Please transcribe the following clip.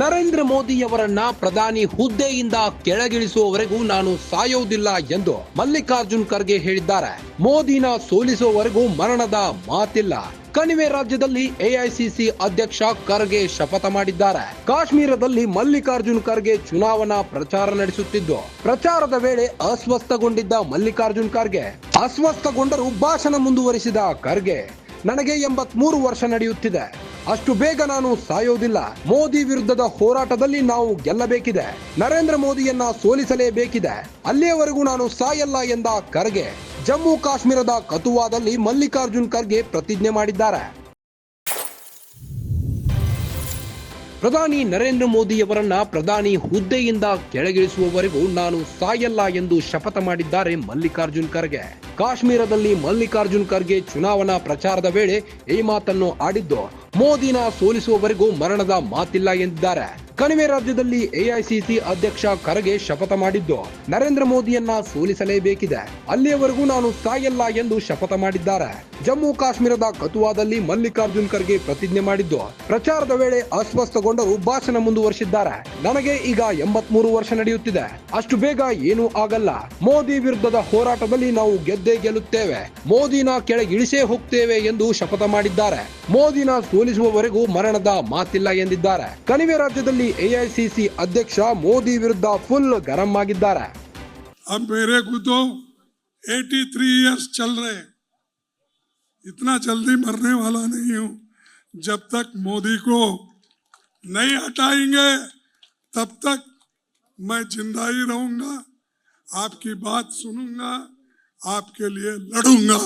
ನರೇಂದ್ರ ಮೋದಿಯವರನ್ನ ಪ್ರಧಾನಿ ಹುದ್ದೆಯಿಂದ ಕೆಳಗಿಳಿಸುವವರೆಗೂ ನಾನು ಸಾಯೋದಿಲ್ಲ ಎಂದು ಮಲ್ಲಿಕಾರ್ಜುನ್ ಖರ್ಗೆ ಹೇಳಿದ್ದಾರೆ. ಮೋದಿನ ಸೋಲಿಸುವವರೆಗೂ ಮರಣದ ಮಾತಿಲ್ಲ. ಕಣಿವೆ ರಾಜ್ಯದಲ್ಲಿ ಎಐಸಿಸಿ ಅಧ್ಯಕ್ಷ ಖರ್ಗೆ ಶಪಥ ಮಾಡಿದ್ದಾರೆ. ಕಾಶ್ಮೀರದಲ್ಲಿ ಮಲ್ಲಿಕಾರ್ಜುನ್ ಖರ್ಗೆ ಚುನಾವಣಾ ಪ್ರಚಾರ ನಡೆಸುತ್ತಿದ್ದು, ಪ್ರಚಾರದ ವೇಳೆ ಅಸ್ವಸ್ಥಗೊಂಡಿದ್ದ ಮಲ್ಲಿಕಾರ್ಜುನ್ ಖರ್ಗೆ ಅಸ್ವಸ್ಥಗೊಂಡರೂ ಭಾಷಣ ಮುಂದುವರಿಸಿದ ಖರ್ಗೆ, ನನಗೆ 83 ವರ್ಷ ನಡೆಯುತ್ತಿದೆ, ಅಷ್ಟು ಬೇಗ ನಾನು ಸಾಯೋದಿಲ್ಲ. ಮೋದಿ ವಿರುದ್ಧದ ಹೋರಾಟದಲ್ಲಿ ನಾವು ಗೆಲ್ಲಬೇಕಿದೆ. ನರೇಂದ್ರ ಮೋದಿಯನ್ನ ಸೋಲಿಸಲೇಬೇಕಿದೆ. ಅಲ್ಲಿಯವರೆಗೂ ನಾನು ಸಾಯಲ್ಲ ಎಂದ ಖರ್ಗೆ ಜಮ್ಮು ಕಾಶ್ಮೀರದ ಕಥುವಾದಲ್ಲಿ ಮಲ್ಲಿಕಾರ್ಜುನ್ ಖರ್ಗೆ ಪ್ರತಿಜ್ಞೆ ಮಾಡಿದ್ದಾರೆ. ಪ್ರಧಾನಿ ನರೇಂದ್ರ ಮೋದಿಯವರನ್ನ ಪ್ರಧಾನಿ ಹುದ್ದೆಯಿಂದ ಕೆಳಗಿಳಿಸುವವರೆಗೂ ನಾನು ಸಾಯಲ್ಲ ಎಂದು ಶಪಥ ಮಾಡಿದ್ದಾರೆ ಮಲ್ಲಿಕಾರ್ಜುನ್ ಖರ್ಗೆ. ಕಾಶ್ಮೀರದಲ್ಲಿ ಮಲ್ಲಿಕಾರ್ಜುನ್ ಖರ್ಗೆ ಚುನಾವಣಾ ಪ್ರಚಾರದ ವೇಳೆ ಈ ಮಾತನ್ನು ಆಡಿದ್ದು, ಮೋದಿನ ಸೋಲಿಸುವವರೆಗೂ ಮರಣದ ಮಾತಿಲ್ಲ ಎಂದಿದ್ದಾರೆ. ಕಣಿವೆ ರಾಜ್ಯದಲ್ಲಿ ಎಐಸಿಸಿ ಅಧ್ಯಕ್ಷ ಖರ್ಗೆ ಶಪಥ ಮಾಡಿದ್ದು, ನರೇಂದ್ರ ಮೋದಿಯನ್ನ ಸೋಲಿಸಲೇಬೇಕಿದೆ, ಅಲ್ಲಿಯವರೆಗೂ ನಾನು ಸಾಯಲ್ಲ ಎಂದು ಶಪಥ ಮಾಡಿದ್ದಾರೆ. ಜಮ್ಮು ಕಾಶ್ಮೀರದ ಕಥುವಾದಲ್ಲಿ ಮಲ್ಲಿಕಾರ್ಜುನ್ ಖರ್ಗೆ ಪ್ರತಿಜ್ಞೆ ಮಾಡಿದ್ದು, ಪ್ರಚಾರದ ವೇಳೆ ಅಸ್ವಸ್ಥಗೊಂಡರೂ ಭಾಷಣ ಮುಂದುವರಿಸಿದ್ದಾರೆ. ನನಗೆ ಈಗ 83 ವರ್ಷ ನಡೆಯುತ್ತಿದೆ, ಅಷ್ಟು ಬೇಗ ಏನೂ ಆಗಲ್ಲ. ಮೋದಿ ವಿರುದ್ಧದ ಹೋರಾಟದಲ್ಲಿ ನಾವು ಗೆದ್ದೇ ಗೆಲ್ಲುತ್ತೇವೆ, ಮೋದಿನ ಕೆಳಗಿಳಿಸೇ ಹೋಗ್ತೇವೆ ಎಂದು ಶಪಥ ಮಾಡಿದ್ದಾರೆ. ಮೋದಿನ ಸೋಲಿಸುವವರೆಗೂ ಮರಣದ ಮಾತಿಲ್ಲ ಎಂದಿದ್ದಾರೆ. ಕಣಿವೆ ರಾಜ್ಯದಲ್ಲಿ ಎಐಸಿಸಿ ಅಧ್ಯಕ್ಷ ಮೋದಿ ವಿರುದ್ಧ ಫುಲ್ ಗರಂ ಆಗಿದ್ದಾರೆ. अब मेरे को तो 83 इयर्स चल रहे, इतना जल्दी मरने वाला नहीं हूं. जब तक मोदी को नहीं हटाएंगे तब तक मैं जिंदा ही रहूंगा, आपकी बात सुनूंगा, आपके लिए लड़ूंगा.